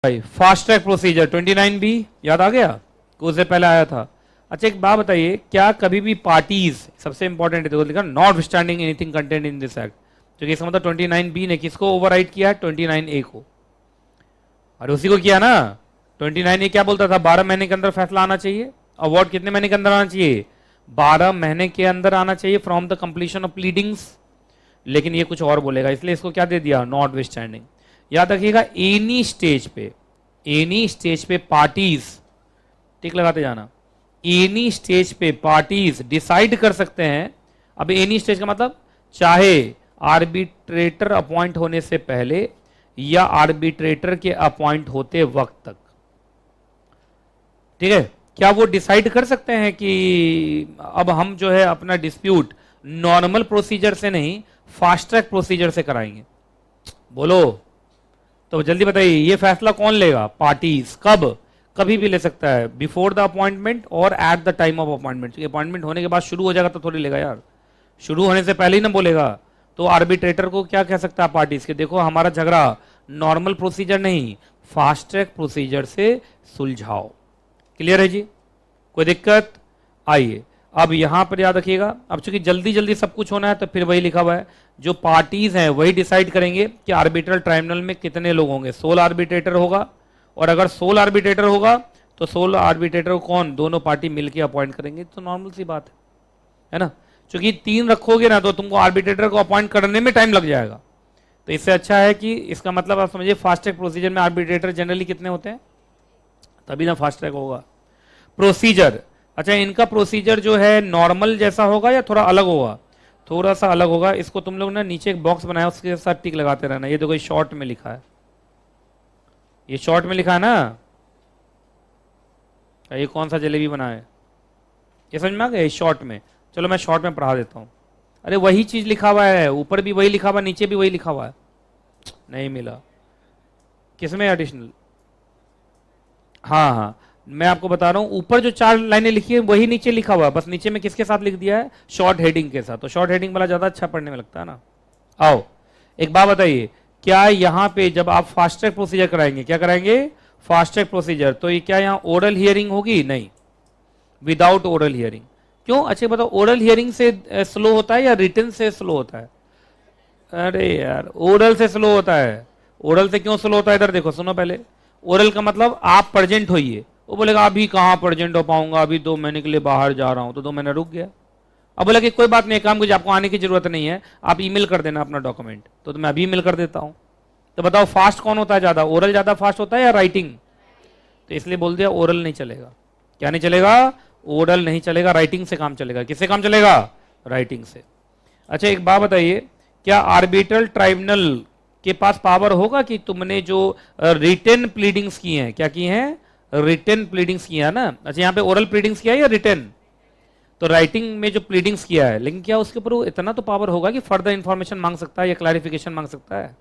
भाई fast track procedure 29B याद आ गया कि उससे पहले आया था। अच्छा एक बात बताइए, क्या कभी भी पार्टीज, सबसे इंपॉर्टेंट है, देखो लिखा not standing anything content in this act, तो इसका मतलब 29B ने किसको ओवरराइड किया है? 29A को। और उसी को किया ना। 29A क्या बोलता था? 12 महीने के अंदर फैसला आना चाहिए। अवार्ड कितने महीने के अंदर आना चाहिए? 12 महीने के अंदर आना चाहिए from the completion of pleadings. लेकिन ये कुछ और बोलेगा, इसलिए इसको क्या दे दिया? Not withstanding. याद रखिएगा, एनी स्टेज पे पार्टीज, टिक लगाते जाना, एनी स्टेज पे पार्टीज डिसाइड कर सकते हैं। अब एनी स्टेज का मतलब चाहे आर्बिट्रेटर अपॉइंट होने से पहले या आर्बिट्रेटर के अपॉइंट होते वक्त तक, ठीक है, क्या वो डिसाइड कर सकते हैं कि अब हम जो है अपना डिस्प्यूट नॉर्मल प्रोसीजर से नहीं फास्ट ट्रैक प्रोसीजर से कराएंगे? बोलो तो जल्दी बताइए, ये फैसला कौन लेगा? पार्टीज। कब? कभी भी ले सकता है, बिफोर द अपॉइंटमेंट और at the time of appointment. Appointment होने के बाद शुरू हो जाएगा तो थोड़ी लेगा यार, शुरू होने से पहले ही ना बोलेगा। तो आर्बिट्रेटर को क्या कह सकता है पार्टीज के? देखो हमारा झगड़ा नॉर्मल प्रोसीजर नहीं फास्ट ट्रैक प्रोसीजर से सुलझाओ। क्लियर है जी? कोई दिक्कत? आइए अब यहां पर याद रखिएगा, अब चूंकि जल्दी जल्दी सब कुछ होना है तो फिर वही लिखा हुआ है, जो पार्टीज हैं वही डिसाइड करेंगे कि आर्बिट्रल ट्राइब्यूनल में कितने लोग होंगे। 16 आर्बिट्रेटर होगा, और अगर 16 आर्बिट्रेटर होगा तो 16 आर्बिट्रेटर को कौन? दोनों पार्टी मिलकर अपॉइंट करेंगे। तो नॉर्मल सी बात है ना? चूंकि 3 रखोगे ना तो तुमको आर्बिट्रेटर को अपॉइंट करने में टाइम लग जाएगा। तो इससे अच्छा है कि इसका मतलब आप समझिए, फास्ट ट्रैक प्रोसीजर में आर्बिट्रेटर जनरली कितने होते हैं, तभी ना फास्ट ट्रैक होगा। प्रोसीजर, अच्छा इनका प्रोसीजर जो है नॉर्मल जैसा होगा या थोड़ा अलग होगा? थोड़ा सा अलग होगा। इसको तुम लोग ना नीचे एक बॉक्स बनाया उसके साथ टिक लगाते रहना। ये देखो शॉर्ट में लिखा है, ये शॉर्ट में लिखा है ना। ये कौन सा जलेबी बना है? ये समझ में आ गया? शॉर्ट में, चलो मैं शॉर्ट में पढ़ा देता हूं। अरे वही चीज लिखा हुआ है, ऊपर भी वही लिखा हुआ, नीचे भी वही लिखा हुआ है। नहीं मिला किसमें एडिशनल? हाँ हाँ, मैं आपको बता रहा हूं, ऊपर जो 4 लाइनें लिखी है वही नीचे लिखा हुआ है, बस नीचे में किसके साथ लिख दिया है? शॉर्ट हेडिंग के साथ। तो शॉर्ट हेडिंग वाला ज्यादा अच्छा पढ़ने में लगता है ना। आओ एक बात बताइए, क्या यहां पे जब आप फास्ट ट्रैक प्रोसीजर कराएंगे, क्या कराएंगे? फास्ट ट्रैक प्रोसीजर, तो ये क्या यहां ओरल हियरिंग होगी? नहीं, विदाउट ओरल हियरिंग। क्यों? अच्छा बताओ, ओरल हियरिंग से स्लो होता है या रिटन से स्लो होता है? अरे यार ओरल से स्लो होता है। ओरल से क्यों स्लो होता है? इधर देखो, सुनो पहले। ओरल का मतलब आप प्रेजेंट होइए, वो बोलेगा अभी कहाँ प्रेजेंट हो पाऊंगा, अभी 2 महीने के लिए बाहर जा रहा हूं, तो 2 महीने रुक गया। अब बोला कि कोई बात नहीं, काम कीजिए, आपको आने की जरूरत नहीं है, आप ईमेल कर देना अपना डॉक्यूमेंट। तो मैं अभी ईमेल कर देता हूं। तो बताओ फास्ट कौन होता है ज्यादा? ओरल ज्यादा फास्ट होता है या राइटिंग? तो इसलिए बोल दिया ओरल नहीं चलेगा। क्या नहीं चलेगा? ओरल नहीं चलेगा, राइटिंग से काम चलेगा। किससे काम चलेगा? राइटिंग से। अच्छा एक बात बताइए, क्या आर्बिट्रल ट्राइब्यूनल के पास पावर होगा कि तुमने जो रिटन प्लीडिंग्स की हैं, क्या की हैं? रिटन प्लीडिंग्स किया है ना। अच्छा यहाँ पे ओरल प्लीडिंग्स किया है या रिटन? तो राइटिंग में जो प्लीडिंग्स किया है, लेकिन क्या उसके ऊपर इतना तो पावर होगा कि फर्दर इंफॉर्मेशन मांग सकता है या क्लैरिफिकेशन मांग सकता है?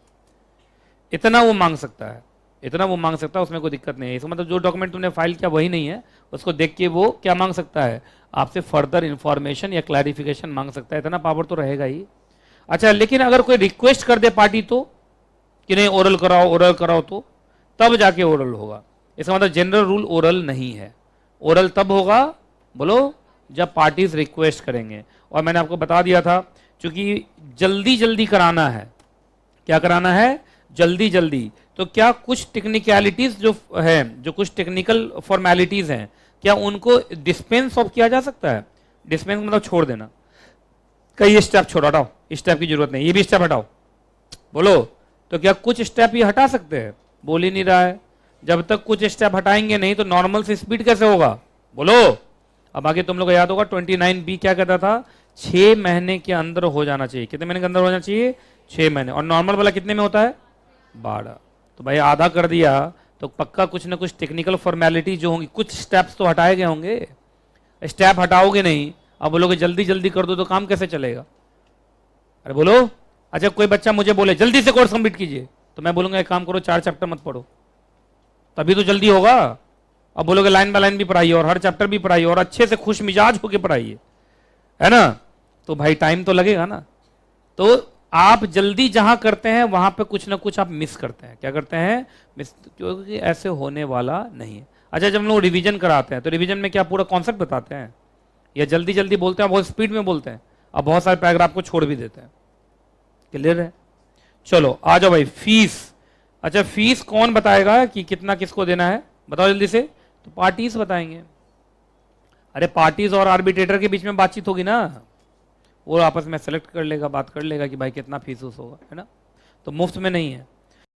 इतना वो मांग सकता है, इतना वो मांग सकता है, उसमें कोई दिक्कत नहीं है। इसका मतलब जो डॉक्यूमेंट तुमने फाइल किया वही नहीं है, उसको देख के वो क्या मांग सकता है? आपसे फर्दर इंफॉर्मेशन या क्लैरिफिकेशन मांग सकता है। इतना पावर तो रहेगा ही। अच्छा लेकिन अगर कोई रिक्वेस्ट कर दे पार्टी तो कि नहीं ओरल कराओ, ओरल कराओ, तो तब जाके ओरल होगा। इसका मतलब जनरल रूल ओरल नहीं है। ओरल तब होगा, बोलो, जब पार्टीज रिक्वेस्ट करेंगे। और मैंने आपको बता दिया था, क्योंकि जल्दी जल्दी कराना है। क्या कराना है? जल्दी जल्दी। तो क्या कुछ टेक्निकलिटीज जो है, जो कुछ टेक्निकल फॉर्मेलिटीज हैं, क्या उनको डिस्पेंस ऑफ किया जा सकता है? डिस्पेंस मतलब छोड़ देना, कई स्टेप छोड़, हटाओ, स्टेप की जरूरत नहीं, ये भी स्टेप हटाओ। बोलो तो क्या कुछ स्टेप ये हटा सकते हैं? बोल ही नहीं रहा है। जब तक कुछ स्टेप हटाएंगे नहीं तो नॉर्मल से स्पीड कैसे होगा? बोलो। अब आगे तुम लोग को याद होगा 29B क्या कहता था? 6 महीने के अंदर हो जाना चाहिए। कितने महीने के अंदर हो जाना चाहिए? 6 महीने। और नॉर्मल वाला कितने में होता है? 12। तो भाई आधा कर दिया तो पक्का कुछ ना कुछ टेक्निकल फॉर्मेलिटी जो होंगी, कुछ स्टेप्स तो हटाए गए होंगे। स्टेप हटाओगे नहीं, अब बोलोगे जल्दी जल्दी कर दो, तो काम कैसे चलेगा? अरे बोलो। अच्छा कोई बच्चा मुझे बोले जल्दी से कोर्स कंप्लीट कीजिए, तो मैं बोलूंगा एक काम करो, 4 चैप्टर मत पढ़ो, तभी तो जल्दी होगा। अब बोलोगे लाइन बाय लाइन भी पढ़ाइए और हर चैप्टर भी पढ़ाइए और अच्छे से खुश मिजाज होकर पढ़ाइए, है ना? तो भाई टाइम तो लगेगा ना। तो आप जल्दी जहां करते हैं वहां पे कुछ ना कुछ आप मिस करते हैं। क्या करते हैं? मिस, क्योंकि ऐसे होने वाला नहीं है। अच्छा, जब हम लोग रिवीजन कराते हैं तो रिवीजन में क्या पूरा कॉन्सेप्ट बताते हैं या जल्दी जल्दी बोलते हैं, बहुत स्पीड में बोलते हैं और बहुत सारे पैराग्राफ को छोड़ भी देते हैं? क्लियर है? चलो आ जाओ भाई, फीस। अच्छा, फीस कौन बताएगा कि कितना किसको देना है? बताओ जल्दी से। तो पार्टीज बताएंगे। अरे पार्टीज और आर्बिट्रेटर के बीच में बातचीत होगी ना, वो आपस में सेलेक्ट कर लेगा, बात कर लेगा कि भाई कितना फीस होगा, है ना? तो मुफ्त में नहीं है।